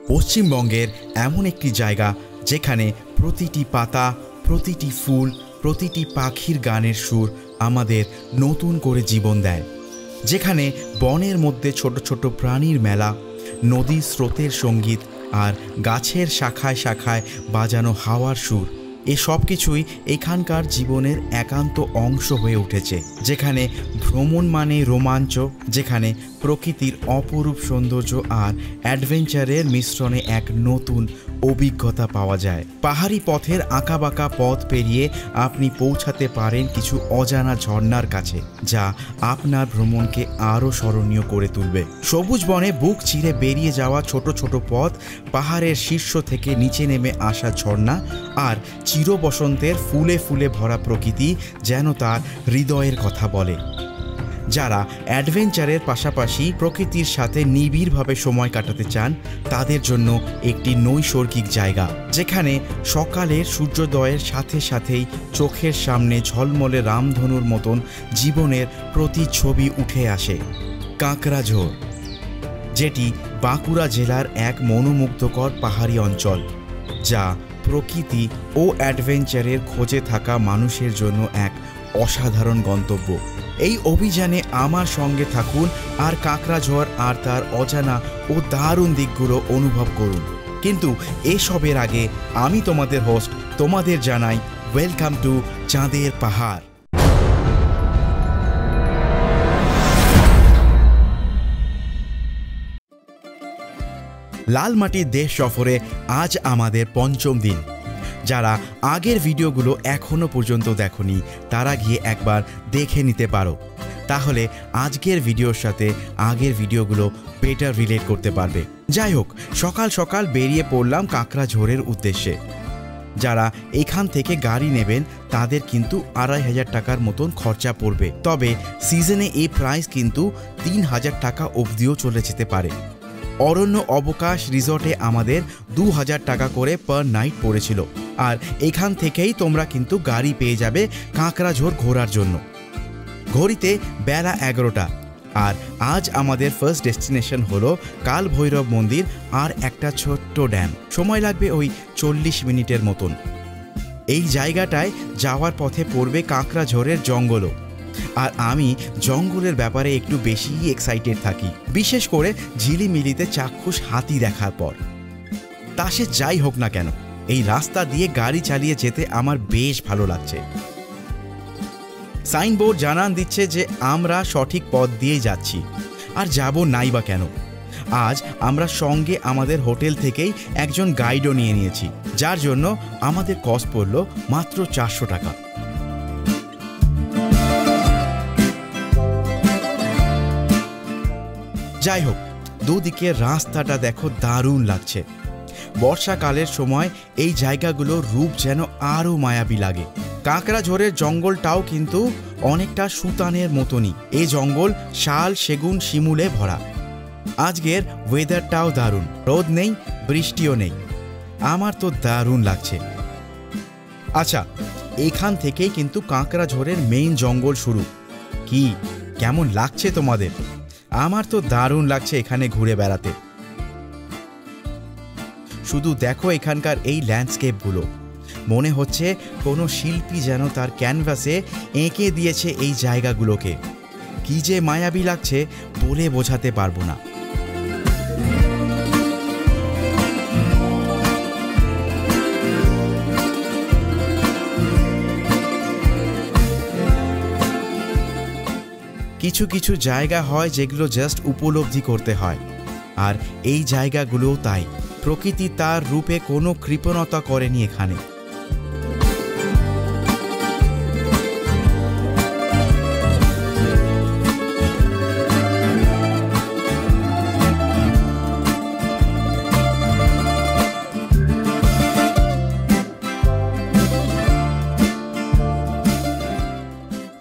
পশ্চিমবঙ্গের এমন একটি জায়গা যেখানে প্রতিটি পাতা, প্রতিটি ফুল, প্রতিটি পাখির গানের সুর আমাদের নতুন করে জীবন দেয়। যেখানে বনের মধ্যে ছোট ছোট প্রাণীর মেলা, নদীর স্রোতের সঙ্গীত আর গাছের শাখায় শাখায় বাজানো হাওয়ার সুর, এসব কিছুই এখানকার জীবনের একান্ত অংশ হয়ে উঠেছে। যেখানে ভ্রমণ মানে রোমাঞ্চ, যেখানে প্রকৃতির অপরূপ সৌন্দর্য আর অ্যাডভেঞ্চারের মিশ্রণে এক নতুন অভিজ্ঞতা পাওয়া যায়। পাহাড়ি পথের আঁকাবাঁকা পথ পেরিয়ে আপনি পৌঁছাতে পারেন কিছু অজানা ঝর্ণার কাছে, যা আপনার ভ্রমণকে আরও স্মরণীয় করে তুলবে। সবুজ বনে বুক চিরে বেরিয়ে যাওয়া ছোট ছোট পথ, পাহাড়ের শীর্ষ থেকে নিচে নেমে আসা ঝর্ণা আর চিরবসন্তের ফুলে ফুলে ভরা প্রকৃতি যেন তার হৃদয়ের কথা বলে। যারা অ্যাডভেঞ্চারের পাশাপাশি প্রকৃতির সাথে নিবিড়ভাবে সময় কাটাতে চান, তাদের জন্য একটি নৈসর্গিক জায়গা, যেখানে সকালের সূর্যোদয়ের সাথে সাথেই চোখের সামনে ঝলমলে রামধনুর মতন জীবনের প্রতিচ্ছবি উঠে আসে। কাঁকড়াঝোড়, যেটি বাঁকুড়া জেলার এক মনোমুগ্ধকর পাহাড়ি অঞ্চল, যা প্রকৃতি ও অ্যাডভেঞ্চারের খোঁজে থাকা মানুষের জন্য এক অসাধারণ গন্তব্য। এই অভিযানে আমার সঙ্গে থাকুন আর কাঁকড়াঝোড় আর তার অজানা ও দারুণ দিকগুলো অনুভব করুন। কিন্তু এসবের আগে আমি তোমাদের হোস্ট তোমাদের জানাই ওয়েলকাম টু চাঁদের পাহাড়। লাল মাটির দেশ সফরে আজ আমাদের পঞ্চম দিন। যারা আগের ভিডিওগুলো এখনও পর্যন্ত দেখোনি, তারা গিয়ে একবার দেখে নিতে পারো। তাহলে আজকের ভিডিওর সাথে আগের ভিডিওগুলো বেটার রিলেট করতে পারবে। যাই হোক, সকাল সকাল বেরিয়ে পড়লাম কাঁকড়াঝোড়ের উদ্দেশ্যে। যারা এখান থেকে গাড়ি নেবেন তাদের কিন্তু 2500 টাকার মতন খরচা পড়বে। তবে সিজনে এই প্রাইস কিন্তু 3000 টাকা অবধিও চলে যেতে পারে। অরণ্য অবকাশ রিসর্টে আমাদের 2000 টাকা করে পার নাইট পড়েছিল। আর এখান থেকেই তোমরা কিন্তু গাড়ি পেয়ে যাবে কাঁকড়াঝোড় ঘোরার জন্য। ঘড়িতে বেলা 11টা। আর আজ আমাদের ফার্স্ট ডেস্টিনেশন হলো কাল ভৈরব মন্দির আর একটা ছোট্ট ড্যাম। সময় লাগবে ওই 40 মিনিটের মতন। এই জায়গাটায় যাওয়ার পথে পড়বে কাঁকড়াঝোড়ের জঙ্গলও। আর আমি জঙ্গলের ব্যাপারে একটু বেশি এক্সাইটেড থাকি, বিশেষ করে ঝিলিমিলিতে চাক্ষুষ হাতি দেখার পর। তা সে যাই হোক না কেন, এই রাস্তা দিয়ে গাড়ি চালিয়ে যেতে আমার বেশ ভালো লাগছে। সাইনবোর্ড জানান দিচ্ছে যে আমরা সঠিক পথ দিয়েই যাচ্ছি, আর যাব নাই বা কেন। আজ আমরা সঙ্গে আমাদের হোটেল থেকেই একজন গাইডও নিয়ে নিয়েছি, যার জন্য আমাদের কস্ট পড়ল মাত্র 400 টাকা। যাই হোক, দুদিকে রাস্তাটা দেখো দারুণ লাগছে। বর্ষাকালের সময় এই জায়গাগুলোর রূপ যেন আরও মায়াবী লাগে। কাঁকড়াঝোড়ের জঙ্গলটাও কিন্তু অনেকটা সুতানের মতনই। এই জঙ্গল শাল, সেগুন, শিমুলে ভরা। আজকের ওয়েদারটাও দারুণ, রোদ নেই, বৃষ্টিও নেই। আমার তো দারুণ লাগছে। আচ্ছা, এখান থেকেই কিন্তু কাঁকড়াঝোড়ের মেইন জঙ্গল শুরু। কি কেমন লাগছে তোমাদের? আমার তো দারুণ লাগছে এখানে ঘুরে বেড়াতে। শুধু দেখো এখানকার এই ল্যান্ডস্কেপগুলো, মনে হচ্ছে কোনো শিল্পী যেন তার ক্যানভাসে এঁকে দিয়েছে এই জায়গাগুলোকে। কি যে মায়াবী লাগছে বলে বোঝাতে পারবো না। কিছু কিছু জায়গা হয় যেগুলো জাস্ট উপলব্ধি করতে হয়, আর এই জায়গাগুলোও তাই। প্রকৃতি তার রূপে কোনো কৃপণতা করেনি এখানে।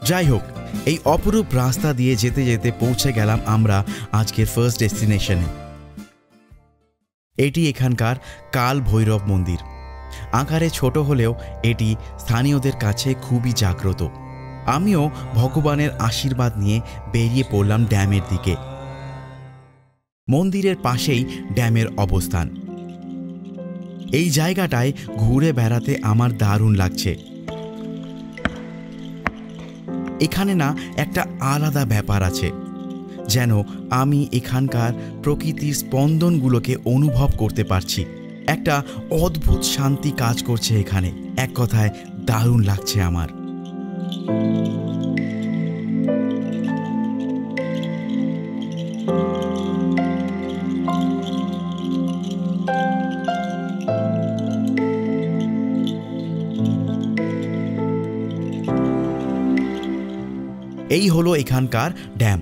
যাই হোক, এই অপরূপ রাস্তা দিয়ে যেতে যেতে পৌঁছে গেলাম আমরা আজকের ফার্স্ট ডেস্টিনেশনে। এটি এখানকার কাল ভৈরব মন্দির। আকারে ছোট হলেও এটি স্থানীয়দের কাছে খুবই জাগ্রত। আমিও ভগবানের আশীর্বাদ নিয়ে বেরিয়ে পড়লাম ড্যামের দিকে। মন্দিরের পাশেই ড্যামের অবস্থান। এই জায়গাটায় ঘুরে বেড়াতে আমার দারুণ লাগছে। এখানে না একটা আলাদা ব্যাপার আছে, যেন আমি এখানকার প্রকৃতির স্পন্দনগুলোকে অনুভব করতে পারছি। একটা অদ্ভুত শান্তি কাজ করছে এখানে। এক কথায় দারুণ লাগছে আমার। এই হলো এখানকার ড্যাম।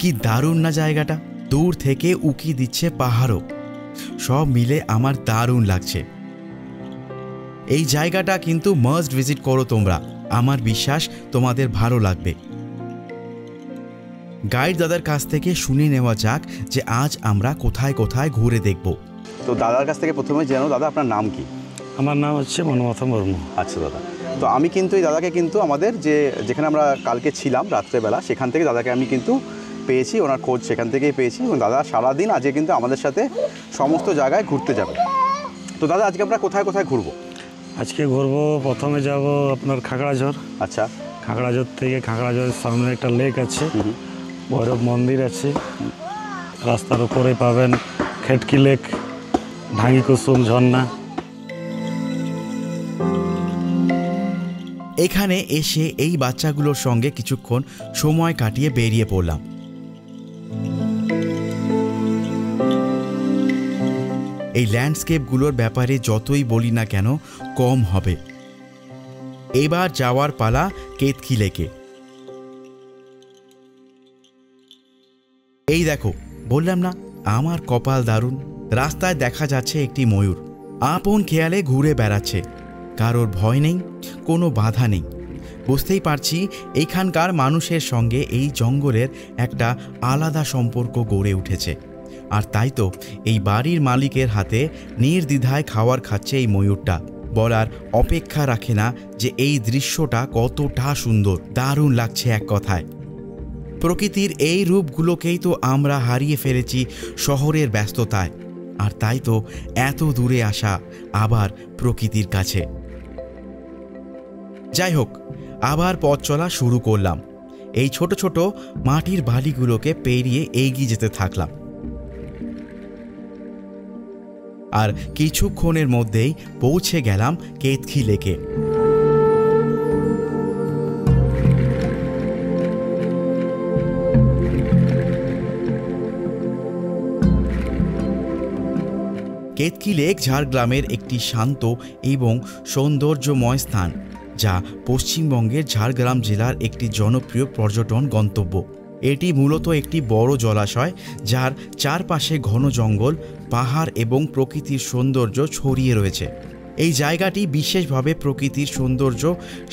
কি দারুণ না জায়গাটা! দূর থেকে উকি দিচ্ছে পাহাড়ও। সব মিলে আমার দারুণ লাগছে। এই জায়গাটা কিন্তু মাস্ট ভিজিট করো তোমরা। আমার বিশ্বাস তোমাদের ভালো লাগবে। গাইড দাদার কাছ থেকে শুনে নেওয়া যাক যে আজ আমরা কোথায় কোথায় ঘুরে দেখব। তো দাদার কাছ থেকে প্রথমে জানো, দাদা আপনার নাম কি? আমার নাম হচ্ছে মনোমথা মুর্মু। আচ্ছা দাদা, তো আমি কিন্তু এই দাদাকে কিন্তু আমাদের যেখানে আমরা কালকে ছিলাম রাত্রেবেলা, সেখান থেকে দাদাকে আমি কিন্তু পেয়েছি, ওনার খোঁজ সেখান থেকেই পেয়েছি। এবং দাদা সারাদিন আজকে কিন্তু আমাদের সাথে সমস্ত জায়গায় ঘুরতে যাবে। তো দাদা আজকে আমরা কোথায় কোথায় ঘুরবো? আজকে ঘুরবো, প্রথমে যাব আপনার খাগড়াঝড়। আচ্ছা, খাগড়াঝড় থেকে খাগড়াঝড়ের সামনে একটা লেক আছে, ভৈরব মন্দির আছে। রাস্তার উপরে পাবেন খেটকি লেক, ঢাঙ্গি কুসুম ঝর্ণা। এখানে এসে এই বাচ্চাগুলোর সঙ্গে কিছুক্ষণ সময় কাটিয়ে বেরিয়ে পড়লাম। এই ল্যান্ডস্কেপগুলোর ব্যাপারে যতই বলি না কেন কম হবে। এবার যাওয়ার পালা কেতকি লেকে। এই দেখো, বললাম না আমার কপাল দারুণ। রাস্তায় দেখা যাচ্ছে একটি ময়ূর আপন খেয়ালে ঘুরে বেড়াচ্ছে। কারোর ভয় নেই, কোনো বাধা নেই। বুঝতেই পারছি এখানকার মানুষের সঙ্গে এই জঙ্গলের একটা আলাদা সম্পর্ক গড়ে উঠেছে। আর তাই তো এই বাড়ির মালিকের হাতে নির্দ্বিধায় খাবার খাচ্ছে এই ময়ূরটা। বলার অপেক্ষা রাখে না যে এই দৃশ্যটা কতটা সুন্দর, দারুণ লাগছে এক কথায়। প্রকৃতির এই রূপগুলোকেই তো আমরা হারিয়ে ফেলেছি শহরের ব্যস্ততায়। আর তাই তো এত দূরে আসা আবার প্রকৃতির কাছে। যাই হোক, আবার পথ চলা শুরু করলাম। এই ছোট ছোট মাটির বালিগুলোকে পেরিয়ে এগিয়ে যেতে থাকলাম। আর কিছুক্ষণের মধ্যেই পৌঁছে গেলাম কেতকি লেকে। কেতকি লেক ঝাড়গ্রামের একটি শান্ত এবং সৌন্দর্যময় স্থান, যা পশ্চিমবঙ্গের ঝাড়গ্রাম জেলার একটি জনপ্রিয় পর্যটন গন্তব্য। এটি মূলত একটি বড় জলাশয়, যার চারপাশে ঘন জঙ্গল, পাহাড় এবং প্রকৃতির সৌন্দর্য ছড়িয়ে রয়েছে। এই জায়গাটি বিশেষভাবে প্রকৃতির সৌন্দর্য,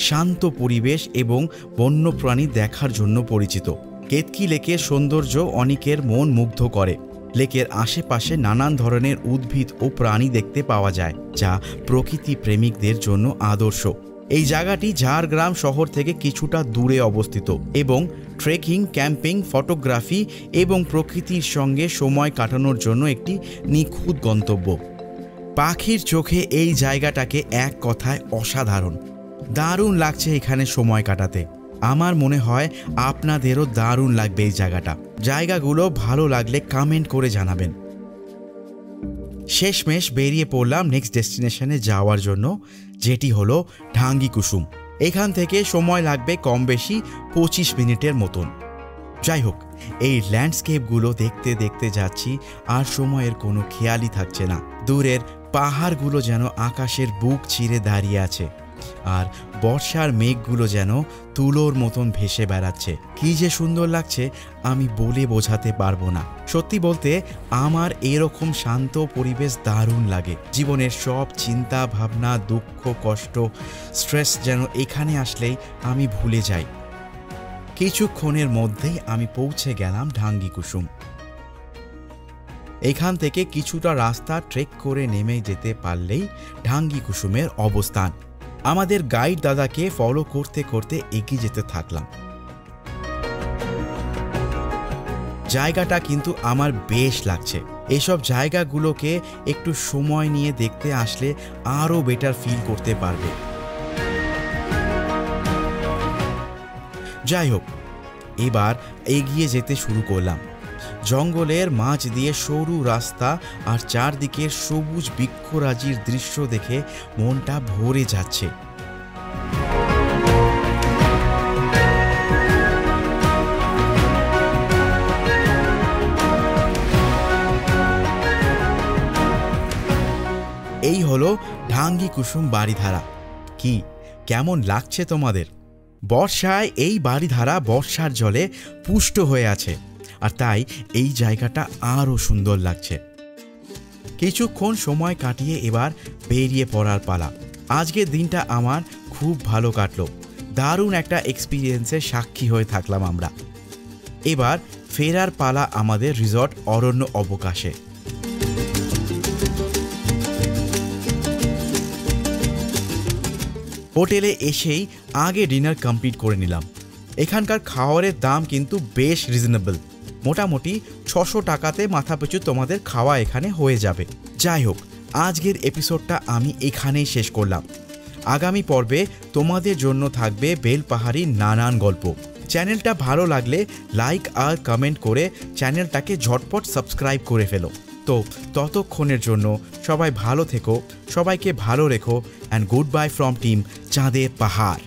শান্ত পরিবেশ এবং বন্যপ্রাণী দেখার জন্য পরিচিত। কেতকি লেকের সৌন্দর্য অনেকের মন মুগ্ধ করে। লেকের আশেপাশে নানান ধরনের উদ্ভিদ ও প্রাণী দেখতে পাওয়া যায়, যা প্রকৃতি প্রেমিকদের জন্য আদর্শ। এই জায়গাটি ঝাড়গ্রাম শহর থেকে কিছুটা দূরে অবস্থিত এবং ট্রেকিং, ক্যাম্পিং, ফটোগ্রাফি এবং প্রকৃতির সঙ্গে সময় কাটানোর জন্য একটি নিখুঁত গন্তব্য। পাখির চোখে এই জায়গাটাকে এক কথায় অসাধারণ। দারুণ লাগছে এখানে সময় কাটাতে। আমার মনে হয় আপনাদেরও দারুণ লাগবে এই জায়গাটা। জায়গাগুলো ভালো লাগলে কমেন্ট করে জানাবেন। শেষমেশ বেরিয়ে পড়লাম নেক্সট ডেস্টিনেশনে যাওয়ার জন্য, যেটি হলো ঢাঙ্গি কুসুম। এখান থেকে সময় লাগবে কম বেশি 25 মিনিটের মতন। যাই হোক, এই ল্যান্ডস্কেপগুলো দেখতে দেখতে যাচ্ছি, আর সময়ের কোনো খেয়ালই থাকছে না। দূরের পাহাড়গুলো যেন আকাশের বুক চিরে দাঁড়িয়ে আছে, আর বর্ষার মেঘগুলো যেন তুলোর মতন ভেসে বেড়াচ্ছে। কি যে সুন্দর লাগছে আমি বলে বোঝাতে পারবো না। সত্যি বলতে আমার এরকম শান্ত পরিবেশ দারুণ লাগে। জীবনের সব চিন্তা ভাবনা, দুঃখ, কষ্ট, স্ট্রেস যেন এখানে আসলেই আমি ভুলে যাই। কিছুক্ষণের মধ্যেই আমি পৌঁছে গেলাম ঢাঙ্গি কুসুম। এখান থেকে কিছুটা রাস্তা ট্রেক করে নেমে যেতে পারলেই ঢাঙ্গি কুসুমের অবস্থান। আমাদের গাইড দাদাকে ফলো করতে করতে এগিয়ে যেতে থাকলাম। জায়গাটা কিন্তু আমার বেশ লাগছে। এসব জায়গাগুলোকে একটু সময় নিয়ে দেখতে আসলে আরও বেটার ফিল করতে পারবে। যাই হোক, এবার এগিয়ে যেতে শুরু করলাম। জঙ্গলের মাঝ দিয়ে সরু রাস্তা আর চারদিকের সবুজ বৃক্ষরাজির দৃশ্য দেখে মনটা ভরে যাচ্ছে। এই হলো ঢাঙ্গি কুসুম বাড়িধারা। কি কেমন লাগছে তোমাদের? বর্ষায় এই বাড়িধারা বর্ষার জলে পুষ্ট হয়ে আছে, আর তাই এই জায়গাটা আরও সুন্দর লাগছে। কিছুক্ষণ সময় কাটিয়ে এবার বেরিয়ে পড়ার পালা। আজকের দিনটা আমার খুব ভালো কাটলো। দারুণ একটা এক্সপিরিয়েন্সের সাক্ষী হয়ে থাকলাম আমরা। এবার ফেরার পালা আমাদের রিসর্ট অরণ্য অবকাশে। হোটেলে এসেই আগে ডিনার কমপ্লিট করে নিলাম। এখানকার খাওয়ারের দাম কিন্তু বেশ রিজনেবল। মোটামুটি 600 টাকাতে মাথাপিছু তোমাদের খাওয়া এখানে হয়ে যাবে। যাই হোক, আজকের এপিসোডটা আমি এখানেই শেষ করলাম। আগামী পর্বে তোমাদের জন্য থাকবে বেলপাহাড়ির নানান গল্প। চ্যানেলটা ভালো লাগলে লাইক আর কমেন্ট করে চ্যানেলটাকে ঝটপট সাবস্ক্রাইব করে ফেলো। তো ততক্ষণের জন্য সবাই ভালো থেকো, সবাইকে ভালো রেখো, and good buy from team চাঁদের পাহাড়।